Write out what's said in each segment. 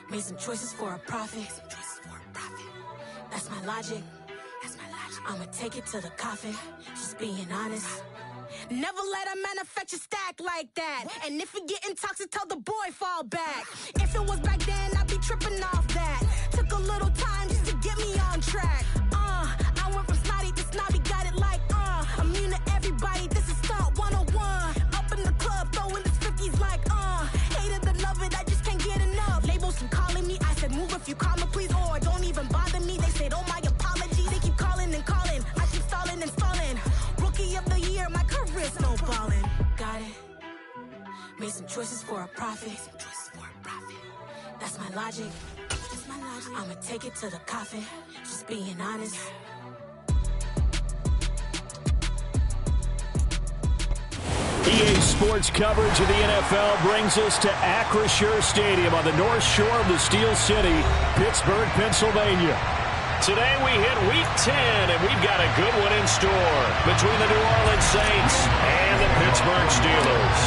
Made some choices for a profit. That's my logic. I'ma take it to the coffin. Just being honest. Never let a manufacture stack like that. And if we getting toxic, tell the boy fall back. If it was back then, I'd be tripping off that. Took a little time just to get me on track. I went from snotty to snobby, got it like immune to everybody. This is stunt 101. Up in the club, throwing the 50s like hate it and love it, I just can't get enough. Labels from calling me, I said move if you call me please, or don't even bother me. They said oh my apology, they keep calling and calling. I keep stalling and stalling. Rookie of the year, my career snowballing. Got it. Made some choices for a profit. That's my logic. I'ma take it to the coffin. Just being honest. EA Sports coverage of the NFL brings us to Acrisure Stadium on the north shore of the Steel City, Pittsburgh, Pennsylvania. Today we hit Week 10, and we've got a good one in store between the New Orleans Saints and the Pittsburgh Steelers.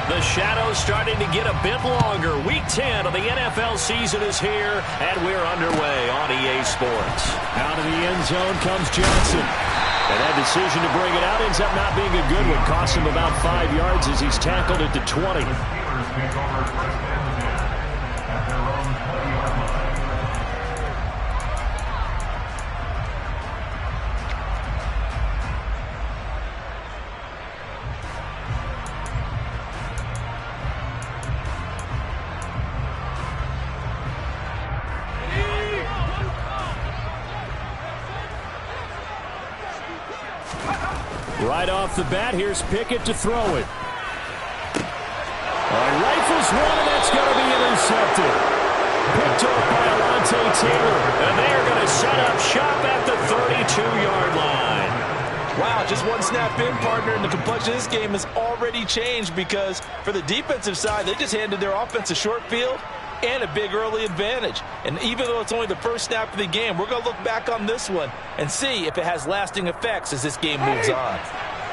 The shadow's starting to get a bit longer. Week 10 of the NFL season is here, and we're underway on EA Sports. Out of the end zone comes Johnson. And that decision to bring it out ends up not being a good one. Costs him about 5 yards as he's tackled at the 20. Right off the bat, here's Pickett to throw it. Rifles one, and that's going to be intercepted. Picked up by Alontae Taylor, and they're going to set up shop at the 32-yard line. Wow, just one snap in, partner, and the complexion of this game has already changed because for the defensive side, they just handed their offense a short field and a big early advantage. And even though it's only the first snap of the game, we're going to look back on this one and see if it has lasting effects as this game moves on.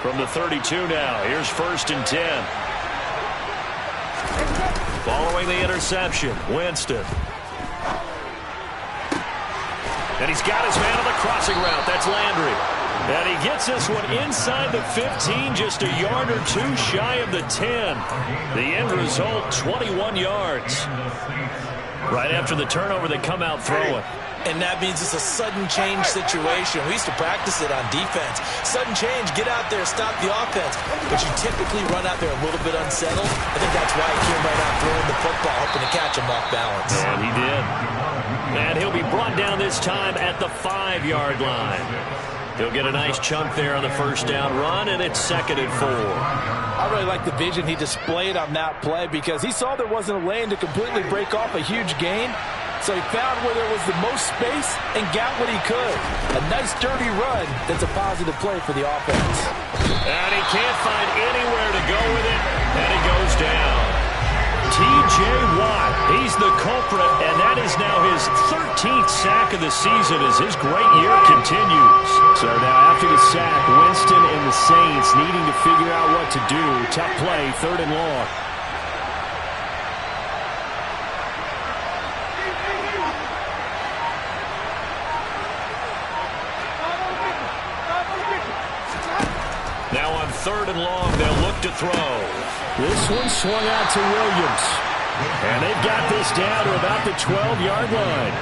From the 32 now, here's 1st and 10. Following the interception, Winston. And he's got his man on the crossing route. That's Landry. And he gets this one inside the 15, just a yard or two shy of the 10. The end result, 21 yards. Right after the turnover, they come out throwing. And that means it's a sudden change situation. We used to practice it on defense. Sudden change, get out there, stop the offense. But you typically run out there a little bit unsettled. I think that's why he came right out throwing the football, hoping to catch him off balance. And he did. And he'll be brought down this time at the 5-yard line. He'll get a nice chunk there on the first down run, and it's 2nd and 4. I really like the vision he displayed on that play because he saw there wasn't a lane to completely break off a huge gain. So he found where there was the most space and got what he could. A nice, dirty run that's a positive play for the offense. And he can't find anywhere to go with it, and he goes down. T.J. Watt, he's the culprit, and that is now his 13th sack of the season as his great year continues. So now after the sack, Winston and the Saints needing to figure out what to do. Tough play, 3rd and long. Now on 3rd and long, they'll look to throw. This one swung out to Williams. And they've got this down to about the 12-yard line.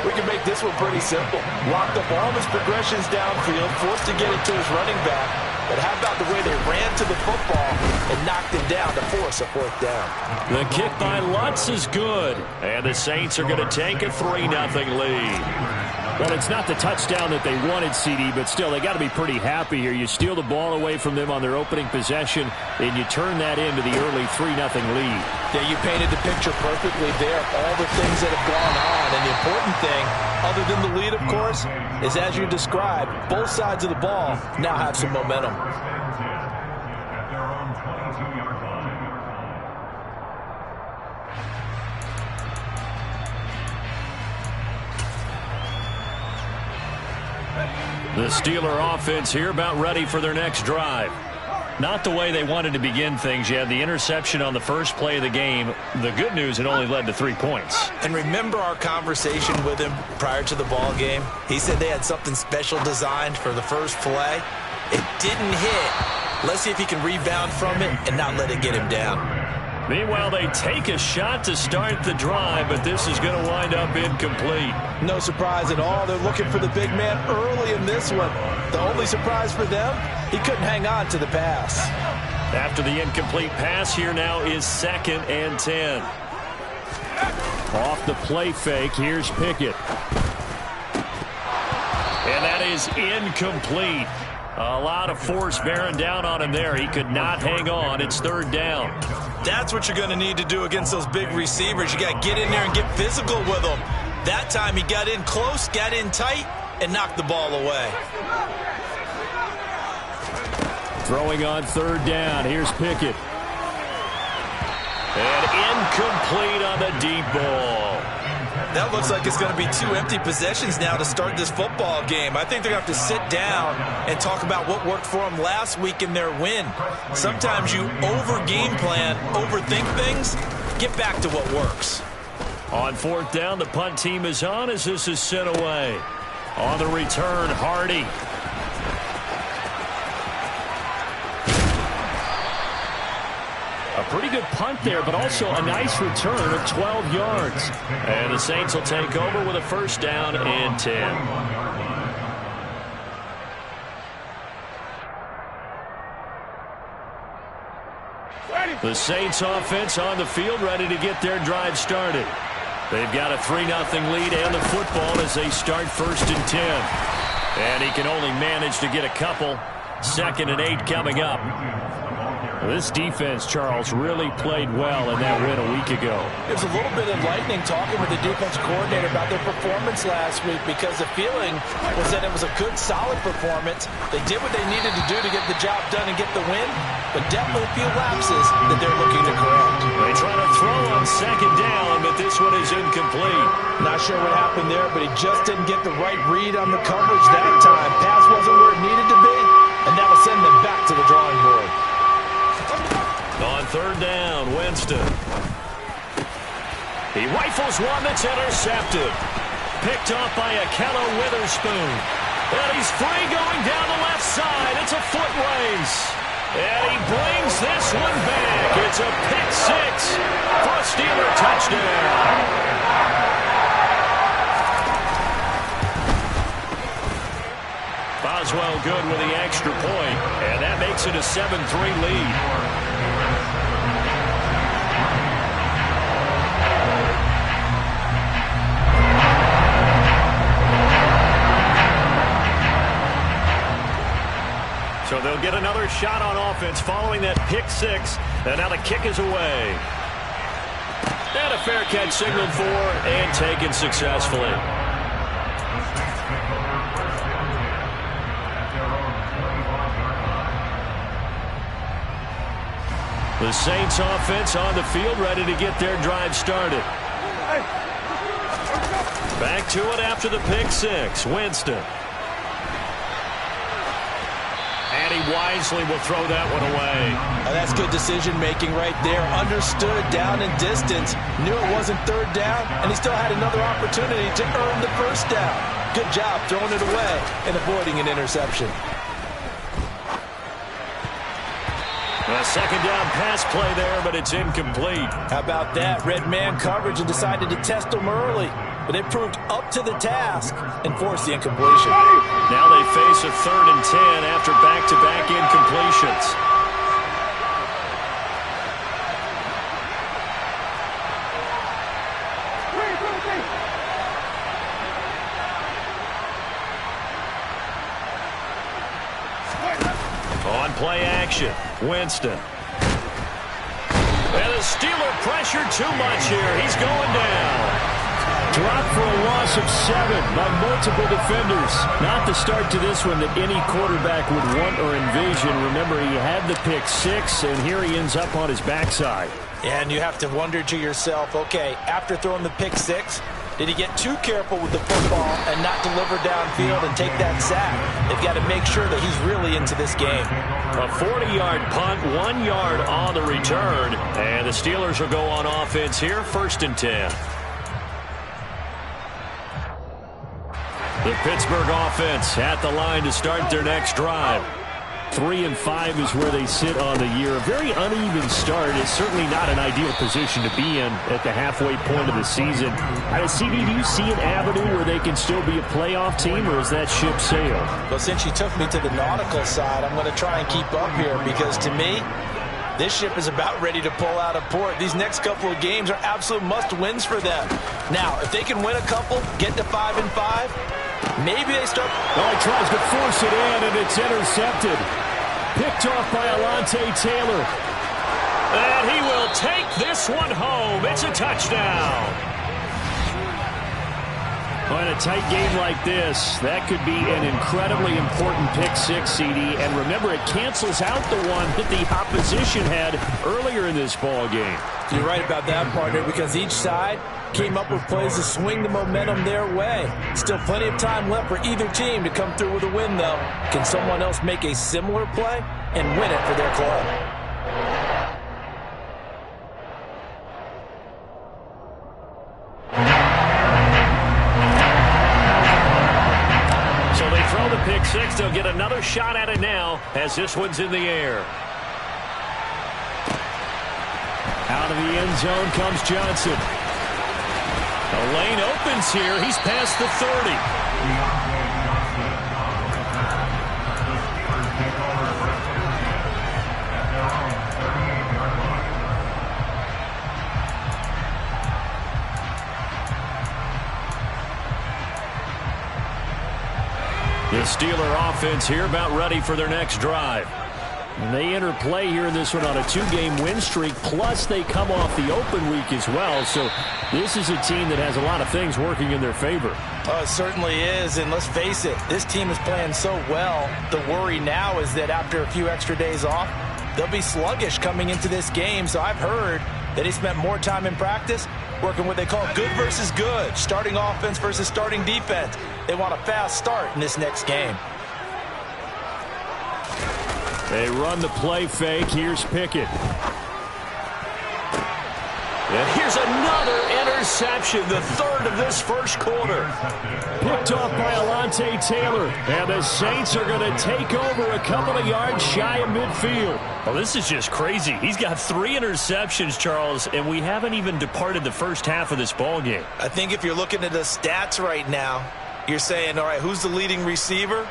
We can make this one pretty simple. Locked up all his progressions downfield, forced to get it to his running back. But how about the way they ran to the football and knocked him down to force a 4th down? The kick by Lutz is good. And the Saints are going to take a 3-0 lead. Well, it's not the touchdown that they wanted, CD, but still, they got to be pretty happy here. You steal the ball away from them on their opening possession, and you turn that into the early 3-0 lead. Yeah, you painted the picture perfectly there, all the things that have gone on. And the important thing, other than the lead, of course, is as you described, both sides of the ball now have some momentum. The Steeler offense here about ready for their next drive. not the way they wanted to begin things. You had the interception on the first play of the game. The good news, it only led to 3 points. And remember our conversation with him prior to the ball game? He said they had something special designed for the first play. It didn't hit. Let's see if he can rebound from it and not let it get him down. Meanwhile, they take a shot to start the drive, but this is going to wind up incomplete. No surprise at all. They're looking for the big man early in this one. The only surprise for them, he couldn't hang on to the pass. After the incomplete pass, here now is 2nd and 10. Off the play fake, here's Pickett. And that is incomplete. A lot of force bearing down on him there. He could not hang on. It's 3rd down. That's what you're going to need to do against those big receivers. You got to get in there and get physical with them. That time he got in close, got in tight, and knocked the ball away. Throwing on 3rd down. Here's Pickett. And incomplete on the deep ball. That looks like it's going to be 2 empty possessions now to start this football game. I think they're going to have to sit down and talk about what worked for them last week in their win. Sometimes you over-game plan, overthink things. Get back to what works. On 4th down, the punt team is on as this is sent away. On the return, Hardy. A pretty good punt there, but also a nice return of 12 yards. And the Saints will take over with a 1st down and 10. The Saints offense on the field, ready to get their drive started. They've got a 3-0 lead and the football as they start 1st and 10. And he can only manage to get a couple. 2nd and 8 coming up. This defense, Charles, really played well in that win a week ago. It was a little bit enlightening talking with the defense coordinator about their performance last week because the feeling was that it was a good, solid performance. They did what they needed to do to get the job done and get the win, but definitely a few lapses that they're looking to correct. They try to throw on 2nd down, but this one is incomplete. Not sure what happened there, but he just didn't get the right read on the coverage that time. Pass wasn't where it needed to be, and that'll send them back to the drawing board. On 3rd down, Winston. He rifles one that's intercepted. Picked off by Ahkello Witherspoon. And he's free going down the left side. It's a foot race. And he brings this one back. It's a pick 6 for a Steeler touchdown. Boswell good with the extra point, and that makes it a 7-3 lead. So they'll get another shot on offense following that pick 6, and now the kick is away. And a fair catch signaled for and taken successfully. The Saints offense on the field ready to get their drive started. Back to it after the pick 6. Winston. And he wisely will throw that one away. That's good decision-making right there. Understood down and distance. Knew it wasn't 3rd down, and he still had another opportunity to earn the 1st down. Good job throwing it away and avoiding an interception. A 2nd down pass play there, but it's incomplete. How about that? Red man coverage and decided to test him early. But it proved up to the task and forced the incompletion. Now they face a 3rd and 10 after back-to-back incompletions. On play action, Winston. And the Steeler pressure too much here. He's going down. Dropped for a loss of 7 by multiple defenders. Not the start to this one that any quarterback would want or envision. Remember, he had the pick 6, and here he ends up on his backside. And you have to wonder to yourself, okay, after throwing the pick 6, Did he get too careful with the football and not deliver downfield and take that sack? They've got to make sure that he's really into this game. A 40-yard punt, 1 yard on the return. And the Steelers will go on offense here, 1st and 10. The Pittsburgh offense at the line to start their next drive. 3-5 is where they sit on the year. A very uneven start. It's certainly not an ideal position to be in at the halfway point of the season. CD, do you see an avenue where they can still be a playoff team, or is that ship sailed? Well, since you took me to the nautical side, I'm going to try and keep up here because to me, this ship is about ready to pull out of port. These next couple of games are absolute must-wins for them. Now, if they can win a couple, get to 5-5, maybe they start. Oh, he tries to force it in, and it's intercepted. Picked off by Alontae Taylor. And he will take this one home. It's a touchdown. Well, in a tight game like this, that could be an incredibly important pick six, CD. And remember, it cancels out the one that the opposition had earlier in this ball game. You're right about that, partner, because each side came up with plays to swing the momentum their way. Still plenty of time left for either team to come through with a win, though. Can someone else make a similar play and win it for their club? So they throw the pick six. They'll get another shot at it now as this one's in the air. Out of the end zone comes Johnson. The lane opens here. He's past the 30. The Steeler offense here about ready for their next drive. And they enter play here in this one on a 2-game win streak, plus they come off the open week as well. So this is a team that has a lot of things working in their favor. Oh, it certainly is, and let's face it, this team is playing so well. The worry now is that after a few extra days off, they'll be sluggish coming into this game. So I've heard that he spent more time in practice working what they call good versus good, starting offense versus starting defense. They want a fast start in this next game. They run the play fake. Here's Pickett. And here's another interception, the third of this first quarter. Picked off by Alontae Taylor. And the Saints are going to take over a couple of yards shy of midfield. Well, this is just crazy. He's got 3 interceptions, Charles, and we haven't even departed the first half of this ball game. I think if you're looking at the stats right now, you're saying, all right, who's the leading receiver?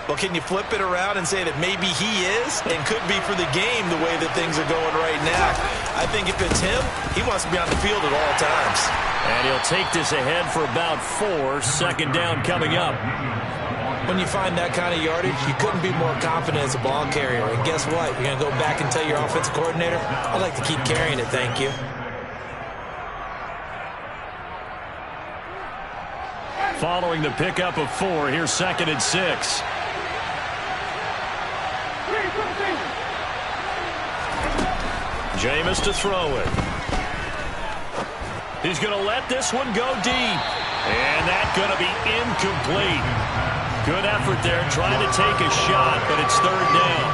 Well, can you flip it around and say that maybe he is and could be for the game the way that things are going right now? I think if it's him, he wants to be on the field at all times. And he'll take this ahead for about 4. Second down coming up. When you find that kind of yardage, you couldn't be more confident as a ball carrier. And guess what? You're going to go back and tell your offensive coordinator, I'd like to keep carrying it, thank you. Following the pickup of 4, here's 2nd and 6. Jameis to throw it. He's going to let this one go deep. And that's going to be incomplete. Good effort there trying to take a shot, but it's 3rd down.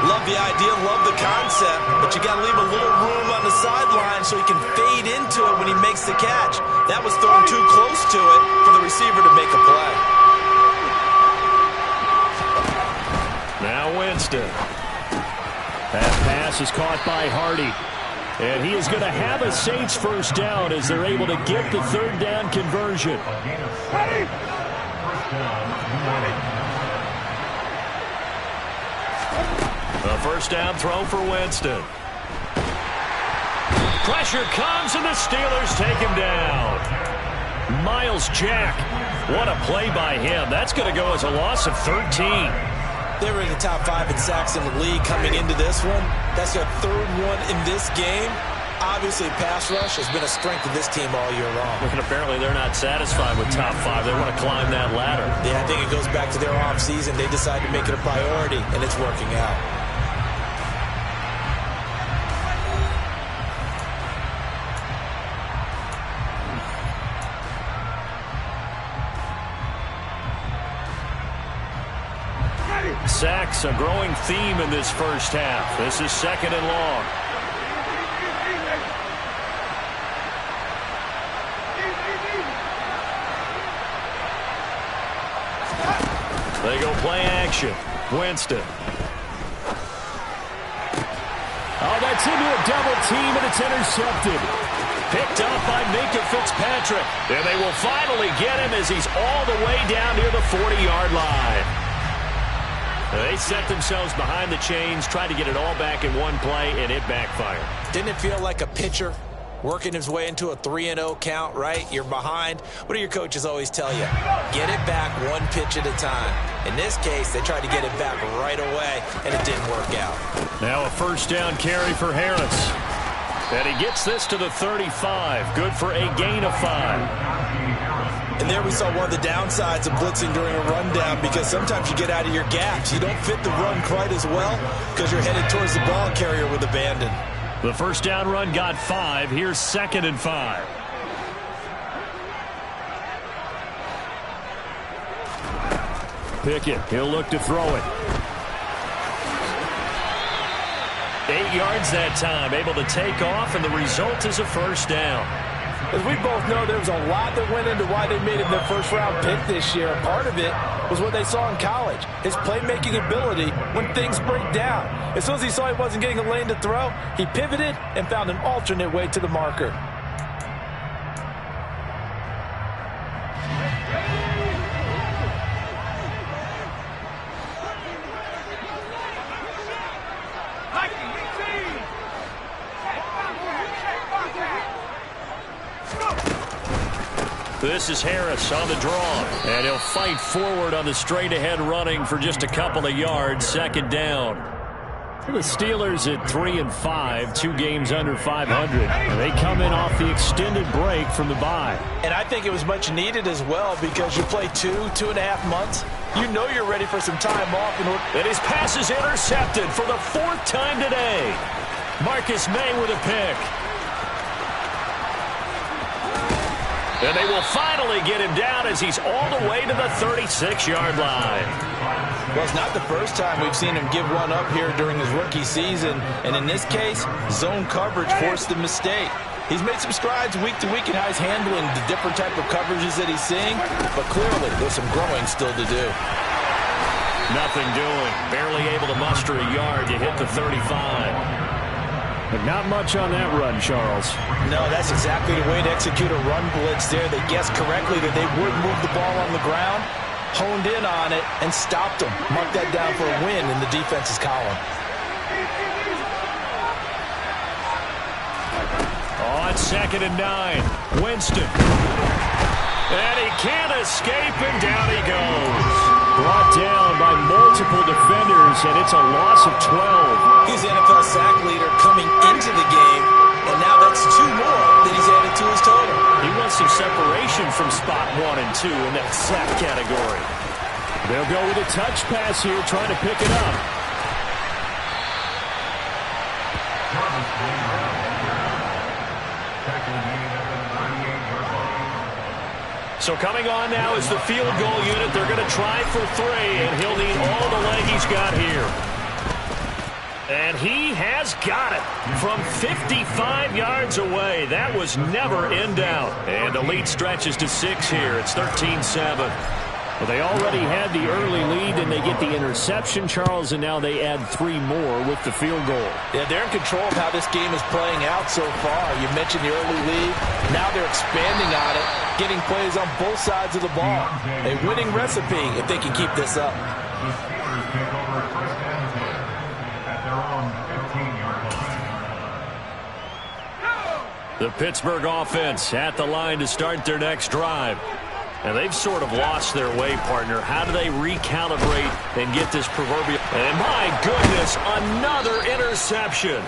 Love the idea, love the concept, but you got to leave a little room on the sideline so he can fade into it when he makes the catch. That was thrown too close to it for the receiver to make a play. Now Winston. That pass is caught by Hardy. And he is going to have a Saints first down as they're able to get the 3rd down conversion. A first down throw for Winston. Pressure comes and the Steelers take him down. Myles Jack. What a play by him. That's going to go as a loss of 13. They were in the top 5 in sacks in the league coming into this one. That's their 3rd one in this game. Obviously, pass rush has been a strength of this team all year long. And apparently they're not satisfied with top 5. They want to climb that ladder. Yeah, I think it goes back to their offseason. They decided to make it a priority, and it's working out. Sacks, a growing theme in this first half. This is 2nd and long. They go play action. Winston. Oh, that's into a double team, and it's intercepted. Picked up by Minkah Fitzpatrick. And they will finally get him as he's all the way down near the 40-yard line. They set themselves behind the chains, tried to get it all back in one play, and it backfired. Didn't it feel like a pitcher working his way into a 3-0 count, right? You're behind. What do your coaches always tell you? Get it back one pitch at a time. In this case, they tried to get it back right away, and it didn't work out. Now a first down carry for Harris. And he gets this to the 35. Good for a gain of 5. And there we saw one of the downsides of blitzing during a rundown, because sometimes you get out of your gaps. You don't fit the run quite as well because you're headed towards the ball carrier with abandon. The first down run got 5. Here's 2nd and 5. Pickett, he'll look to throw it. 8 yards that time, able to take off, and the result is a first down. As we both know, there was a lot that went into why they made him their first-round pick this year. Part of it was what they saw in college, his playmaking ability when things break down. As soon as he saw he wasn't getting a lane to throw, he pivoted and found an alternate way to the marker. This is Harris on the draw, and he'll fight forward on the straight-ahead running for just a couple of yards. 2nd down. The Steelers at 3-5, 2 games under 500. And they come in off the extended break from the bye. And I think it was much needed as well, because you play 2.5 months. You know you're ready for some time off. And his pass is intercepted for the 4th time today. Marcus May with a pick. And they will finally get him down as he's all the way to the 36-yard line. Well, it's not the first time we've seen him give one up here during his rookie season. And in this case, zone coverage forced the mistake. He's made some strides week to week in how he's handling the different type of coverages that he's seeing. But clearly, there's some growing still to do. Nothing doing. Barely able to muster a yard to hit the 35. But not much on that run, Charles. No, that's exactly the way to execute a run blitz there. They guessed correctly that they would move the ball on the ground, honed in on it, and stopped them. Mark that down for a win in the defense's column. On 2nd and 9, Winston. And he can't escape, and down he goes. Brought down by multiple defenders, and it's a loss of 12. He's the NFL sack leader coming into the game, and now that's 2 more that he's added to his total. He wants some separation from spot 1 and 2 in that sack category. They'll go with a touch pass here, trying to pick it up. So coming on now is the field goal unit. They're going to try for 3, and he'll need all the leg he's got here. And he has got it from 55 yards away. That was never in doubt. And the lead stretches to 6 here. It's 13-7. Well, they already had the early lead, and they get the interception, Charles, and now they add 3 more with the field goal. Yeah, they're in control of how this game is playing out so far. You mentioned the early lead. Now they're expanding on it, getting plays on both sides of the ball. A winning recipe if they can keep this up. The Pittsburgh offense at the line to start their next drive. And they've sort of lost their way, partner. How do they recalibrate and get this proverbial... And my goodness, another interception.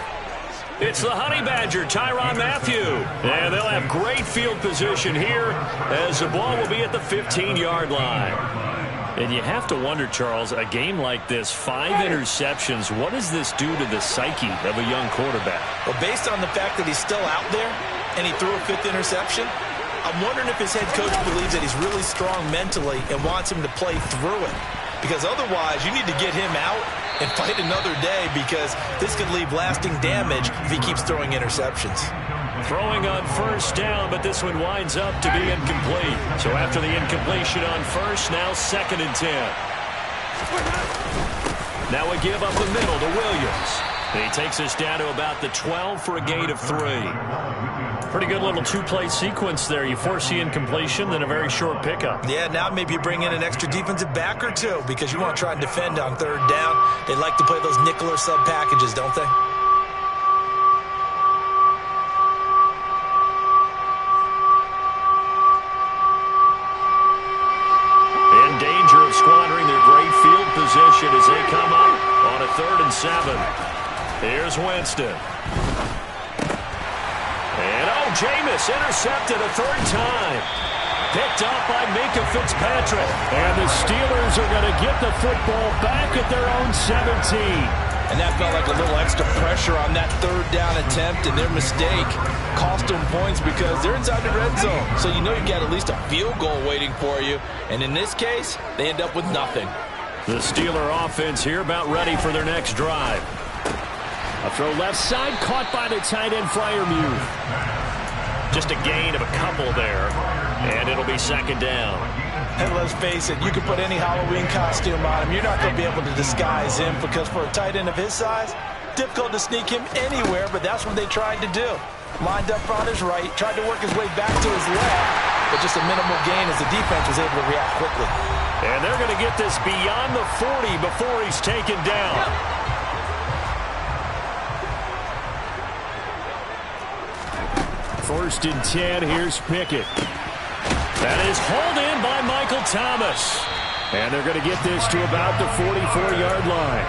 It's the Honey Badger, Tyrann Mathieu. And they'll have great field position here as the ball will be at the 15-yard line. And you have to wonder, Charles, a game like this, 5 interceptions, what does this do to the psyche of a young quarterback? Well, based on the fact that he's still out there and he threw a 5th interception, I'm wondering if his head coach believes that he's really strong mentally and wants him to play through it. because otherwise you need to get him out and fight another day, because this could leave lasting damage if he keeps throwing interceptions. Throwing on first down, but this one winds up to be incomplete. So after the incompletion on first, now 2nd and 10. Now we give up the middle to Williams. He takes us down to about the 12 for a gain of 3. Pretty good little two-play sequence there. You force the incompletion, then a very short pickup. Yeah, now maybe you bring in an extra defensive back or two, because you want to try and defend on 3rd down. They like to play those nickel or sub packages, don't they? In danger of squandering their great field position as they come up on a 3rd and 7. Here's Winston. And, Jameis intercepted a 3rd time. Picked up by Minkah Fitzpatrick. And the Steelers are going to get the football back at their own 17. And that felt like a little extra pressure on that 3rd down attempt, and their mistake cost them points because they're inside the red zone. So you know you've got at least a field goal waiting for you. And in this case, they end up with nothing. The Steeler offense here about ready for their next drive. A throw left side, caught by the tight end Freiermuth. Just a gain of a couple there, and it'll be 2nd down. And let's face it, you can put any Halloween costume on him. You're not going to be able to disguise him, because for a tight end of his size, difficult to sneak him anywhere, but that's what they tried to do. Lined up on his right, tried to work his way back to his left, but just a minimal gain as the defense was able to react quickly. And they're going to get this beyond the 40 before he's taken down. 1st and 10, here's Pickett. That is hauled in by Michael Thomas. And they're going to get this to about the 44-yard line.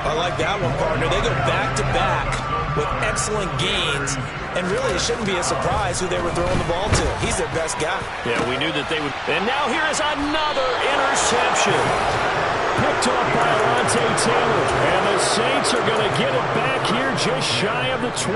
I like that one, partner. They go back-to-back with excellent gains, and really it shouldn't be a surprise who they were throwing the ball to. He's their best guy. Yeah, we knew that they would. And now here is another interception. Picked off by Alontae Taylor. And the Saints are going to get it back here just shy of the 20.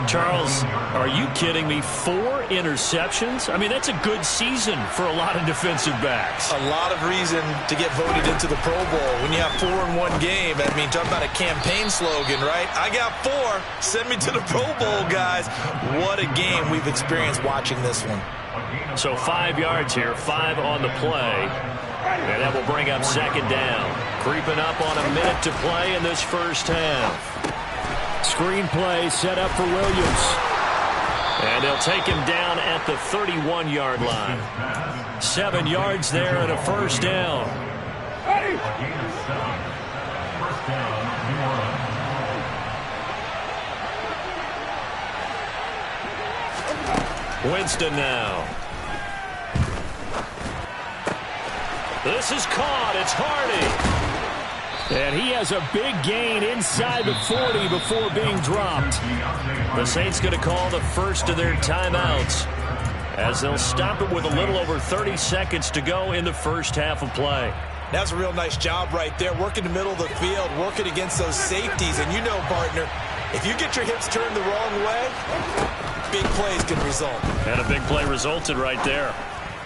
Charles, are you kidding me? 4 interceptions? I mean, that's a good season for a lot of defensive backs. A lot of reason to get voted into the Pro Bowl. When you have 4 in one game, I mean, talk about a campaign slogan, right? I got 4. Send me to the Pro Bowl, guys. What a game we've experienced watching this one. So 5 yards here, 5 on the play. And that will bring up 2nd down. Creeping up on a minute to play in this first half. Screen play set up for Williams. And they'll take him down at the 31-yard line. 7 yards there and a 1st down. Winston now. This is caught. It's Hardy. And he has a big gain inside the 40 before being dropped. The Saints going to call the first of their timeouts, as they'll stop it with a little over 30 seconds to go in the first half of play. That's a real nice job right there, working the middle of the field, working against those safeties. And you know, partner, if you get your hips turned the wrong way, big plays can result. And a big play resulted right there.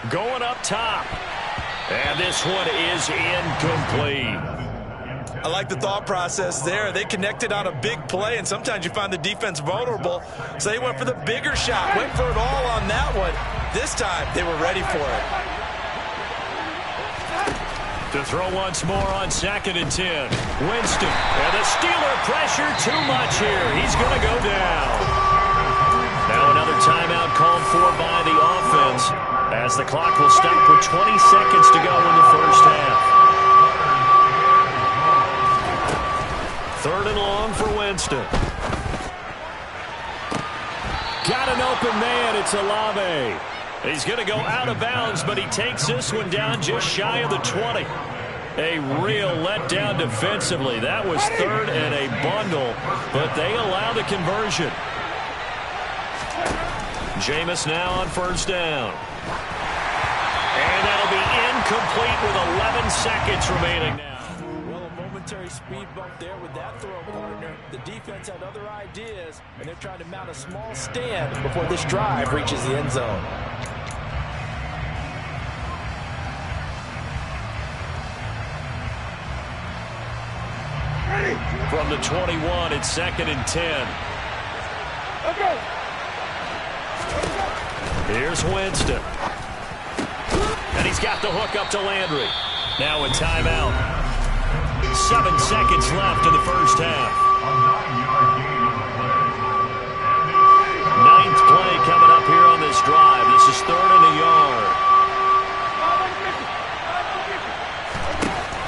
Going up top. And this one is incomplete. I like the thought process there. They connected on a big play, and sometimes you find the defense vulnerable. So they went for the bigger shot, went for it all on that one. This time, they were ready for it. To throw once more on 2nd and 10. Winston. And the Steeler pressure too much here. He's going to go down. Now another timeout called for by the offense, as the clock will stop with 20 seconds to go in the first half. 3rd and long for Winston. Got an open man. It's Olave. He's going to go out of bounds, but he takes this one down just shy of the 20. A real letdown defensively. That was 3rd and a bundle, but they allow the conversion. Jameis now on 1st down. And that'll be incomplete with 11 seconds remaining now. Well, a momentary speed bump there with that throw, partner. The defense had other ideas, and they're trying to mount a small stand before this drive reaches the end zone. From the 21, it's 2nd and 10. Here's Winston. And he's got the hook up to Landry. Now a timeout. 7 seconds left in the first half. 9th play coming up here on this drive. This is 3rd and a yard.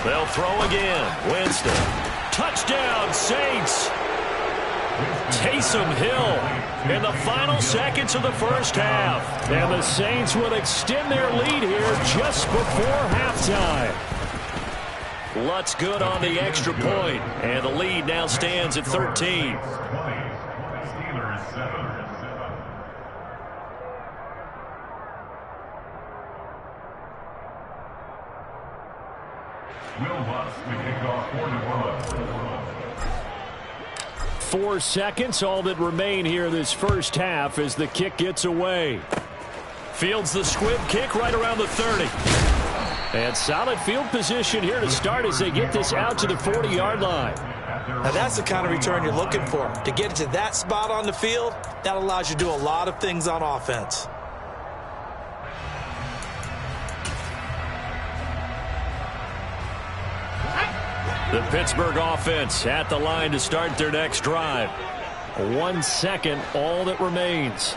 They'll throw again. Winston. Touchdown, Saints. Taysom Hill in the final seconds of the first half. And the Saints will extend their lead here just before halftime. Lutz good on the extra point, and the lead now stands at 13. Will Lutz to kick off for New Orleans. 4 seconds, all that remain here this first half as the kick gets away. Fields the squib kick right around the 30. And solid field position here to start as they get this out to the 40-yard line. Now that's the kind of return you're looking for. To get it to that spot on the field, that allows you to do a lot of things on offense. The Pittsburgh offense at the line to start their next drive. 1 second, all that remains.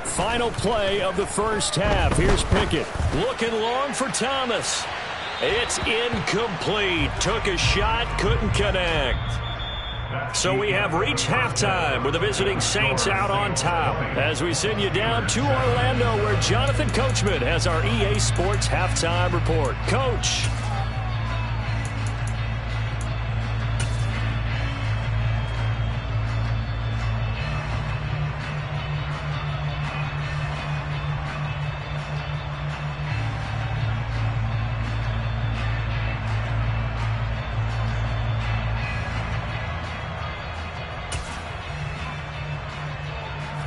Final play of the first half. Here's Pickett. Looking long for Thomas. It's incomplete. Took a shot, couldn't connect. So we have reached halftime with the visiting Saints out on top as we send you down to Orlando where Jonathan Coachman has our EA Sports halftime report. Coach.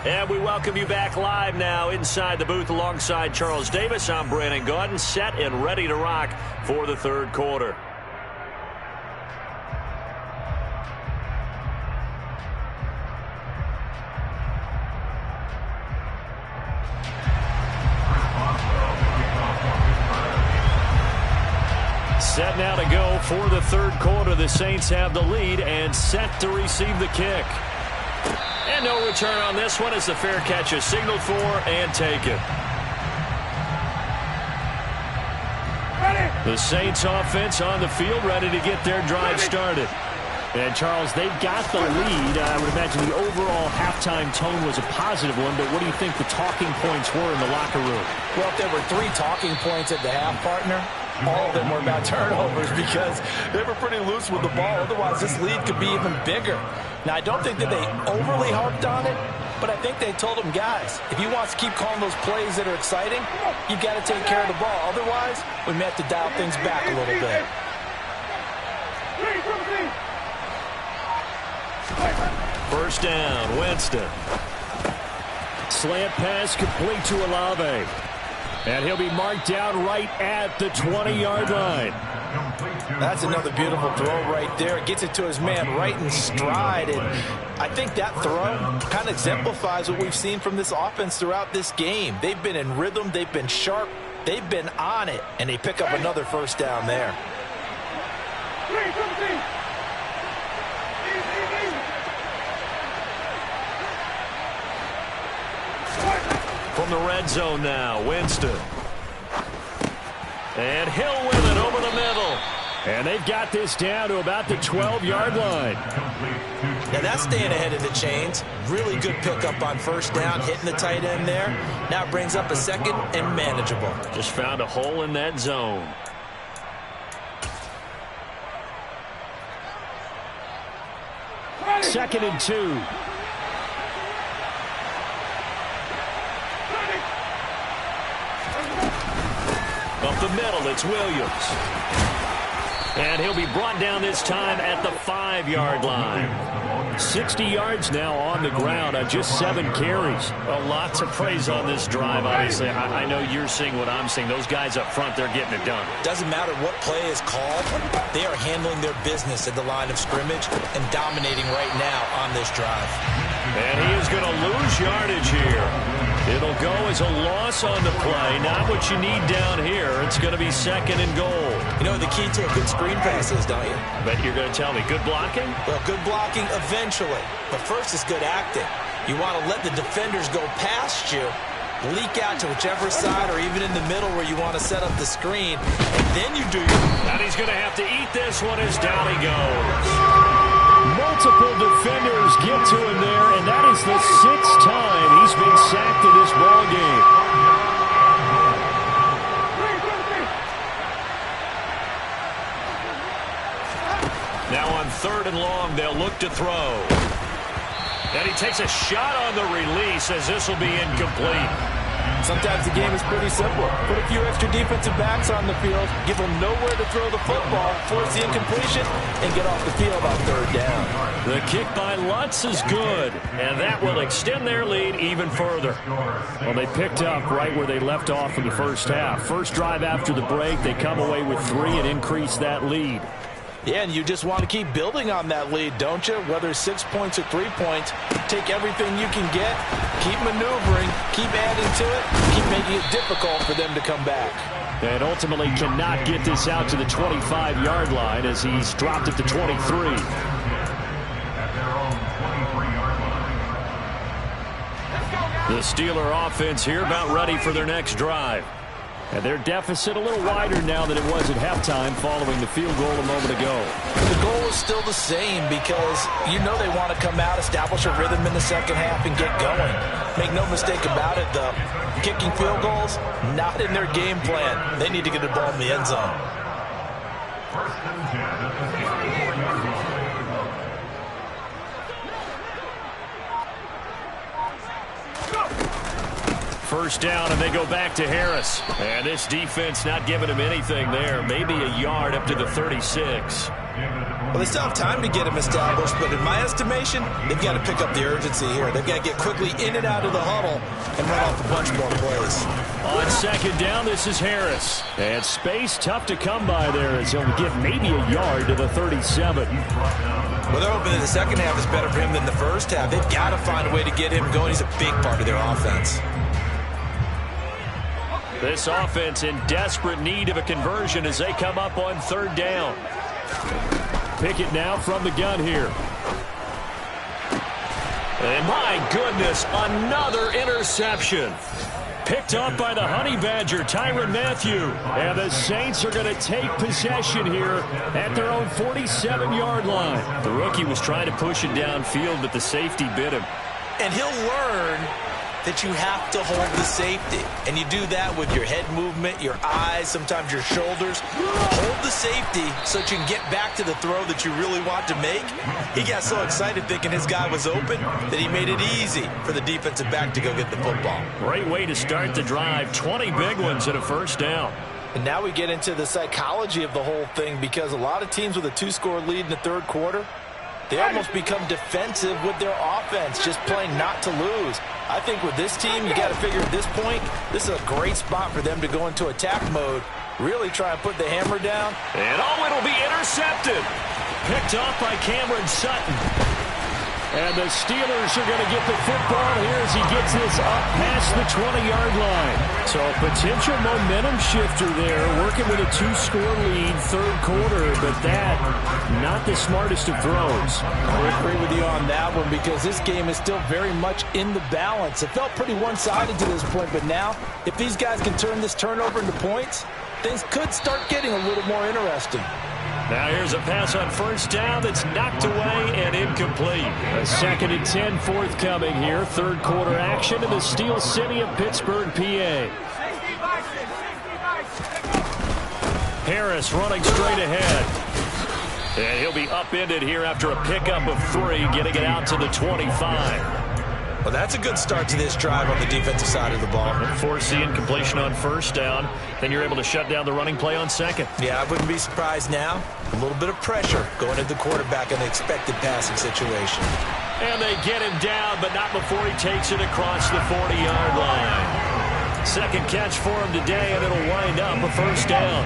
And we welcome you back live now inside the booth alongside Charles Davis. I'm Brandon Gaudin, set and ready to rock for the third quarter. Set now to go for the third quarter. The Saints have the lead and set to receive the kick. And no return on this one as the fair catch is signaled for and taken. The Saints offense on the field ready to get their drive started. And, Charles, they've got the lead. I would imagine the overall halftime tone was a positive one, but what do you think the talking points were in the locker room? Well, if there were 3 talking points at the half, partner, all of them were about turnovers because they were pretty loose with the ball. Otherwise, this lead could be even bigger. Now, I don't think that they overly harped on it, but I think they told them, guys, if you want to keep calling those plays that are exciting, you've got to take care of the ball. Otherwise, we may have to dial things back a little bit. First down, Winston. Slant pass complete to Olave. And he'll be marked down right at the 20-yard line. That's another beautiful throw right there. Gets it to his man right in stride. And I think that throw kind of exemplifies what we've seen from this offense throughout this game. They've been in rhythm. They've been sharp. They've been on it. And they pick up another first down there. From the red zone now, Winston. And Hill with it over the middle. And they've got this down to about the 12-yard line. Now that's staying ahead of the chains. Really good pickup on first down, hitting the tight end there. Now it brings up a second and manageable. Just found a hole in that zone. Second and 2. Up the middle, it's Williams. And he'll be brought down this time at the 5-yard line. 60 yards now on the ground on just 7 carries. Well, lots of praise on this drive, obviously. I know you're seeing what I'm seeing. Those guys up front, they're getting it done. Doesn't matter what play is called. They are handling their business at the line of scrimmage and dominating right now on this drive. And he is going to lose yardage here. It'll go as a loss on the play. Not what you need down here. It's going to be 2nd and goal. You know the key to a good screen pass is, don't you? But you're going to tell me, good blocking? Well, good blocking eventually. But first is good acting. You want to let the defenders go past you, leak out to whichever side or even in the middle where you want to set up the screen, and then you do your... And he's going to have to eat this one as down he goes. Multiple defenders get to him there, and that is the 6th time he's been sacked in this ball game. Now on 3rd and long, they'll look to throw. And he takes a shot on the release as this will be incomplete. Sometimes the game is pretty simple. Put a few extra defensive backs on the field, give them nowhere to throw the football, force the incompletion, and get off the field on 3rd down. The kick by Lutz is good, and that will extend their lead even further. Well, they picked up right where they left off in the first half. First drive after the break, they come away with 3 and increase that lead. Yeah, and you just want to keep building on that lead, don't you? Whether it's 6 points or 3 points, take everything you can get, keep maneuvering, keep adding to it, keep making it difficult for them to come back. And ultimately cannot get this out to the 25-yard line as he's dropped it to 23. At their own 23-yard line. The Steeler offense here about ready for their next drive. And their deficit a little wider now than it was at halftime following the field goal a moment ago. The goal is still the same because you know they want to come out, establish a rhythm in the second half, and get going. Make no mistake about it, though. Kicking field goals, not in their game plan. They need to get the ball in the end zone. 1st and 10 at the 64-yard line. First down, and they go back to Harris. And this defense not giving him anything there. Maybe a yard up to the 36. Well, they still have time to get him established, but in my estimation, they've got to pick up the urgency here. They've got to get quickly in and out of the huddle and run off a bunch more plays. On 2nd down, this is Harris. And space tough to come by there as he'll get maybe a yard to the 37. Well, they're hoping that the second half is better for him than the first half. They've got to find a way to get him going. He's a big part of their offense. This offense in desperate need of a conversion as they come up on 3rd down. Pickett now from the gun here. And my goodness, another interception. Picked up by the Honey Badger, Tyrann Mathieu. And the Saints are going to take possession here at their own 47-yard line. The rookie was trying to push it downfield, but the safety bit him. And he'll learn that you have to hold the safety. And you do that with your head movement, your eyes, sometimes your shoulders. Hold the safety so that you can get back to the throw that you really want to make. He got so excited thinking his guy was open that he made it easy for the defensive back to go get the football. Great way to start the drive. 20 big ones and a first down. And now we get into the psychology of the whole thing because a lot of teams with a 2-score lead in the 3rd quarter, they almost become defensive with their offense, just playing not to lose. I think with this team, you got to figure at this point, this is a great spot for them to go into attack mode, really try and put the hammer down. And it'll be intercepted. Picked off by Cameron Sutton. And the Steelers are going to get the football here as he gets this up past the 20-yard line. So a potential momentum shifter there, working with a 2-score lead, 3rd quarter, but that, not the smartest of throws. I agree with you on that one because this game is still very much in the balance. It felt pretty one-sided to this point, but now, if these guys can turn this turnover into points, things could start getting a little more interesting. Now here's a pass on 1st down that's knocked away and incomplete. A 2nd and 10 forthcoming here. 3rd quarter action in the Steel City of Pittsburgh, PA. Harris running straight ahead. And he'll be upended here after a pickup of 3, getting it out to the 25. Well, that's a good start to this drive on the defensive side of the ball. Force the incompletion on first down. Then you're able to shut down the running play on second. Yeah, I wouldn't be surprised now. A little bit of pressure going at the quarterback in the expected passing situation. And they get him down, but not before he takes it across the 40-yard line. Second catch for him today, and it'll wind up a first down.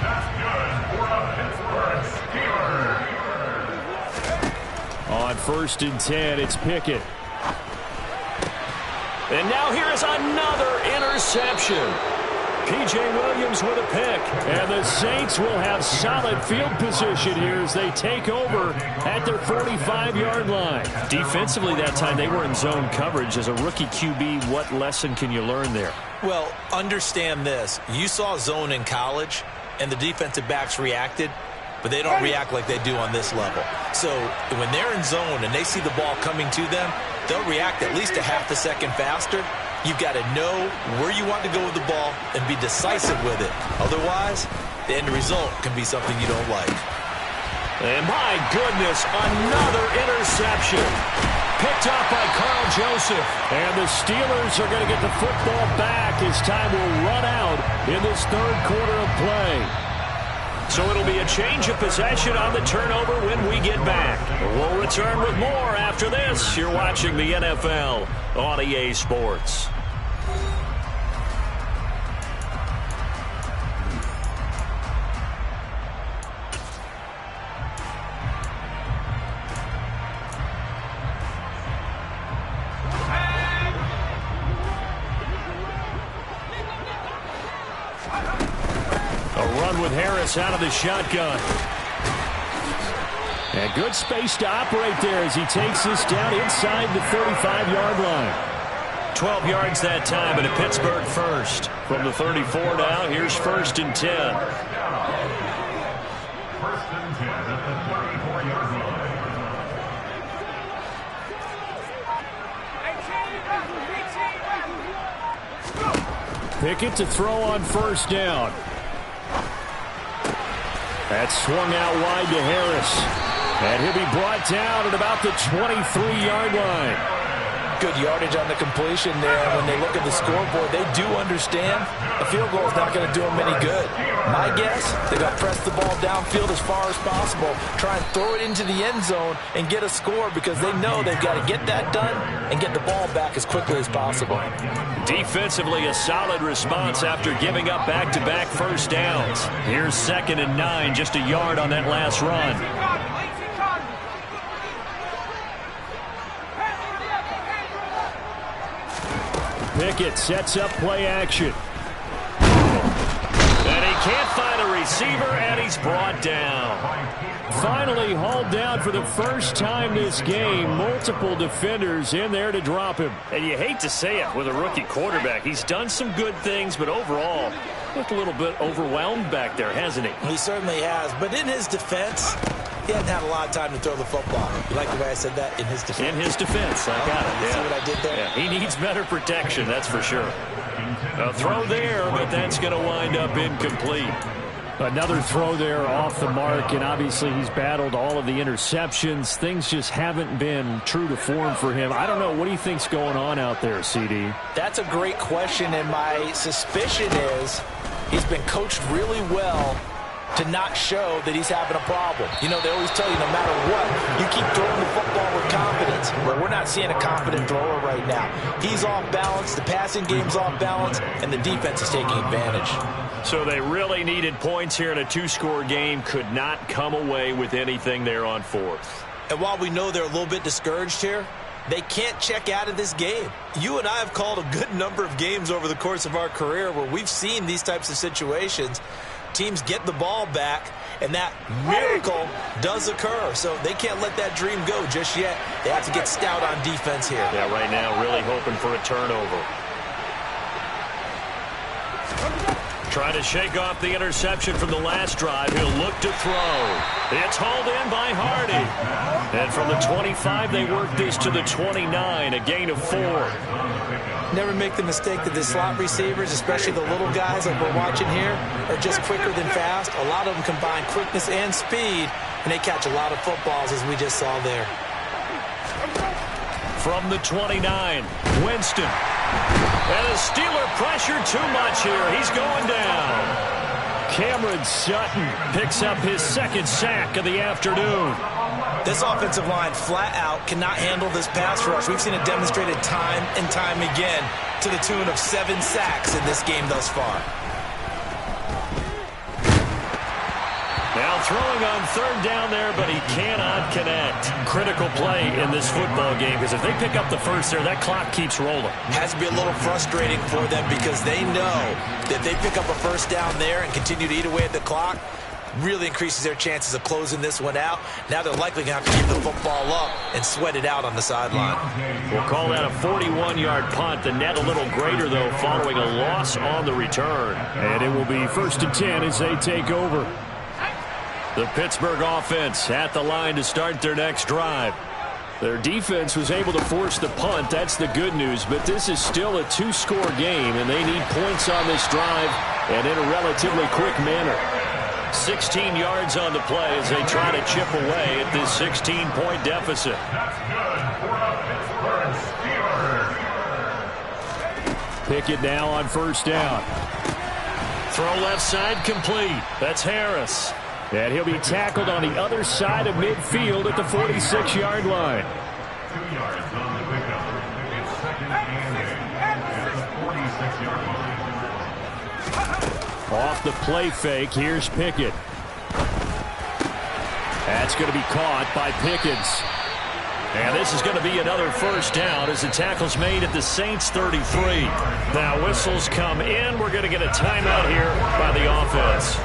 That's good for the Pittsburgh Steelers. On 1st and 10, it's Pickett. And now here is another interception. P.J. Williams with a pick. And the Saints will have solid field position here as they take over at their 45-yard line. Defensively that time, they were in zone coverage. As a rookie QB, what lesson can you learn there? Well, understand this. You saw zone in college, and the defensive backs reacted, but they don't react like they do on this level. So when they're in zone and they see the ball coming to them, they'll react at least a half a second faster. You've got to know where you want to go with the ball and be decisive with it. Otherwise, the end result can be something you don't like. And my goodness, another interception. Picked up by Carl Joseph. And the Steelers are going to get the football back as time will run out in this third quarter of play. So it'll be a change of possession on the turnover when we get back. We'll return with more after this. You're watching the NFL on EA Sports. With Harris out of the shotgun. And good space to operate there as he takes this down inside the 35-yard line. 12 yards that time, and a Pittsburgh first. From the 34 now, here's 1st and 10. 1st and 10 at the 34-yard line. Pickett to throw on 1st down. That's swung out wide to Harris. And he'll be brought down at about the 23-yard line. Good yardage on the completion there. When they look at the scoreboard, they do understand a field goal is not going to do them any good. My guess, they're going to press the ball downfield as far as possible, try and throw it into the end zone and get a score because they know they've got to get that done and get the ball back as quickly as possible. Defensively, a solid response after giving up back-to-back first downs. Here's 2nd and 9, just a yard on that last run. Pickett sets up play action. And he can't find a receiver, and he's brought down. Finally hauled down for the first time this game. Multiple defenders in there to drop him. And you hate to say it with a rookie quarterback. He's done some good things, but overall, looked a little bit overwhelmed back there, hasn't he? He certainly has. But in his defense, he hasn't had a lot of time to throw the football. You like the way I said that? In his defense. In his defense. I got it. You see what I did there? Yeah, he needs better protection, that's for sure. A throw there, but that's going to wind up incomplete. Another throw there off the mark, and obviously he's battled all of the interceptions. Things just haven't been true to form for him. I don't know. What do you think's going on out there, CD? That's a great question, and my suspicion is he's been coached really well to not show that he's having a problem. You know, they always tell you no matter what, you keep throwing the football with confidence. Well, we're not seeing a confident thrower right now. He's off balance, the passing game's off balance, and the defense is taking advantage. So they really needed points here in a 2-score game. Could not come away with anything there on 4th. And while we know they're a little bit discouraged here, they can't check out of this game. You and I have called a good number of games over the course of our career where we've seen these types of situations. Teams get the ball back, and that miracle does occur. So they can't let that dream go just yet. They have to get stout on defense here. Yeah, right now really hoping for a turnover. Trying to shake off the interception from the last drive. He'll look to throw. It's hauled in by Hardy. And from the 25, they work this to the 29, a gain of 4. Never make the mistake that the slot receivers, especially the little guys like we're watching here, are just quicker than fast. A lot of them combine quickness and speed, and they catch a lot of footballs, as we just saw there. from the 29. Winston. And the Steeler pressure too much here. He's going down. Cameron Sutton picks up his second sack of the afternoon. This offensive line flat out cannot handle this pass rush. We've seen it demonstrated time and time again to the tune of 7 sacks in this game thus far. Now throwing on third down there, but he cannot connect. Critical play in this football game, because if they pick up the first there, that clock keeps rolling. Has to be a little frustrating for them, because they know that if they pick up a first down there and continue to eat away at the clock, really increases their chances of closing this one out. Now they're likely going to have to keep the football up and sweat it out on the sideline. We'll call that a 41-yard punt. The net a little greater, though, following a loss on the return. And it will be 1st and 10 as they take over. The Pittsburgh offense at the line to start their next drive. Their defense was able to force the punt. That's the good news. But this is still a 2-score game, and they need points on this drive and in a relatively quick manner. 16 yards on the play as they try to chip away at this 16-point deficit. Pickett now on 1st down. Throw left side complete. That's Harris. And he'll be tackled on the other side of midfield at the 46-yard line. 2 yards on the pickup. It's 2nd and 8 at the 46-yard line. Off the play fake, here's Pickett. That's going to be caught by Pickens. And this is going to be another first down as the tackle's made at the Saints 33. Now whistles come in. We're going to get a timeout here by the offense.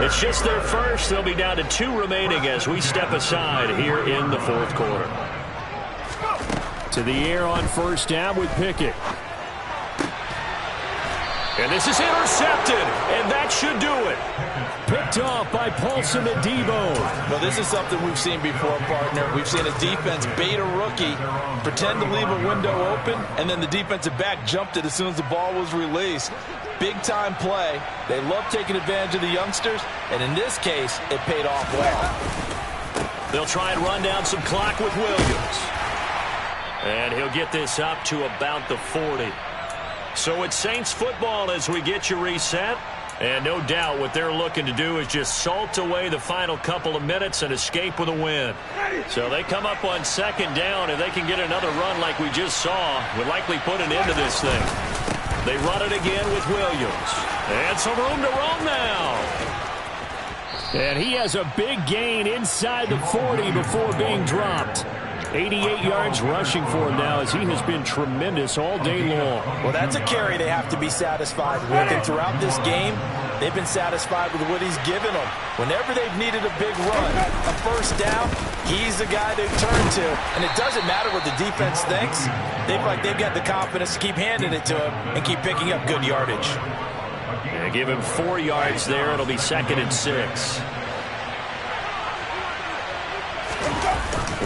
It's just their first. They'll be down to 2 remaining as we step aside here in the 4th quarter. To the air on 1st down with Pickett. And this is intercepted, and that should do it. Picked off by Paulson Adebo. Well, this is something we've seen before, partner. We've seen a defense bait a rookie, pretend to leave a window open, and then the defensive back jumped it as soon as the ball was released. Big-time play. They love taking advantage of the youngsters, and in this case, it paid off well. They'll try and run down some clock with Williams. And he'll get this up to about the 40. So it's Saints football as we get you reset. And no doubt what they're looking to do is just salt away the final couple of minutes and escape with a win. So they come up on 2nd down. If they can get another run like we just saw, would likely put an end to this thing. They run it again with Williams. And some room to roam now. And he has a big gain inside the 40 before being dropped. 88 yards rushing for him now as he has been tremendous all day long. Well, that's a carry they have to be satisfied with. And throughout this game, they've been satisfied with what he's given them. Whenever they've needed a big run, a first down, he's the guy they turn to. And it doesn't matter what the defense thinks. They've got the confidence to keep handing it to him and keep picking up good yardage. Yeah, give him 4 yards there. It'll be 2nd and 6.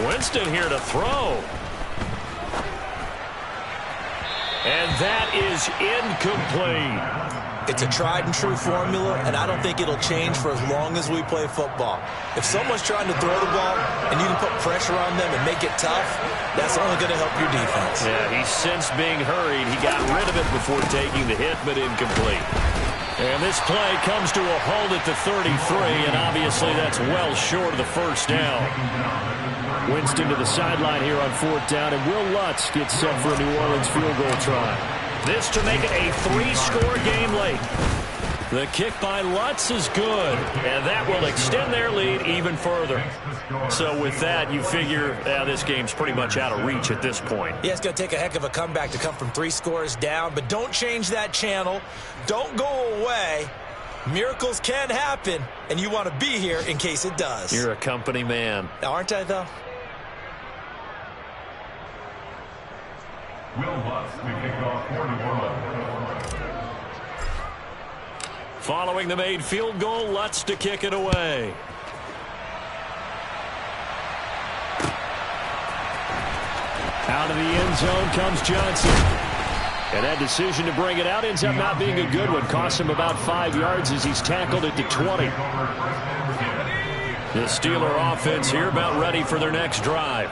Winston here to throw. And that is incomplete. It's a tried-and-true formula, and I don't think it'll change for as long as we play football. If someone's trying to throw the ball and you can put pressure on them and make it tough, that's only going to help your defense. Yeah, he's since being hurried. He got rid of it before taking the hit, but incomplete. And this play comes to a halt at the 33, and obviously that's well short of the first down. Winston to the sideline here on 4th down, and Will Lutz gets set for a New Orleans field goal try. This to make it a 3-score game late. The kick by Lutz is good, and that will extend their lead even further. So with that, you figure this game's pretty much out of reach at this point. Yeah, it's going to take a heck of a comeback to come from 3 scores down, but don't change that channel. Don't go away. Miracles can happen, and you want to be here in case it does. You're a company man. Aren't I, though? Will Lutz to kick off 41. Following the made field goal, Lutz to kick it away. Out of the end zone comes Johnson. And that decision to bring it out ends up not being a good one. Costs him about 5 yards as he's tackled at the 20. The Steeler offense here about ready for their next drive.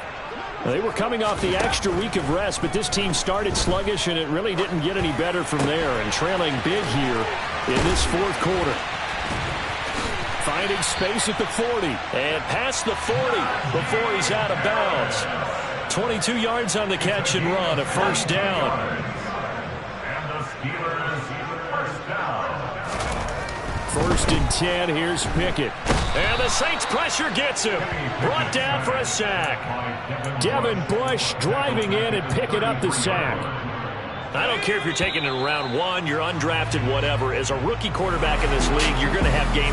They were coming off the extra week of rest, but this team started sluggish, and it really didn't get any better from there, and trailing big here in this fourth quarter. Finding space at the 40. And past the 40 before he's out of bounds. 22 yards on the catch and run, a first down. And the Steelers first down. First and 10, here's Pickett. And the Saints pressure gets him. Brought down for a sack. Devin Bush driving in and picking up the sack. I don't care if you're taking it in round 1, you're undrafted, whatever. As a rookie quarterback in this league, you're going to have games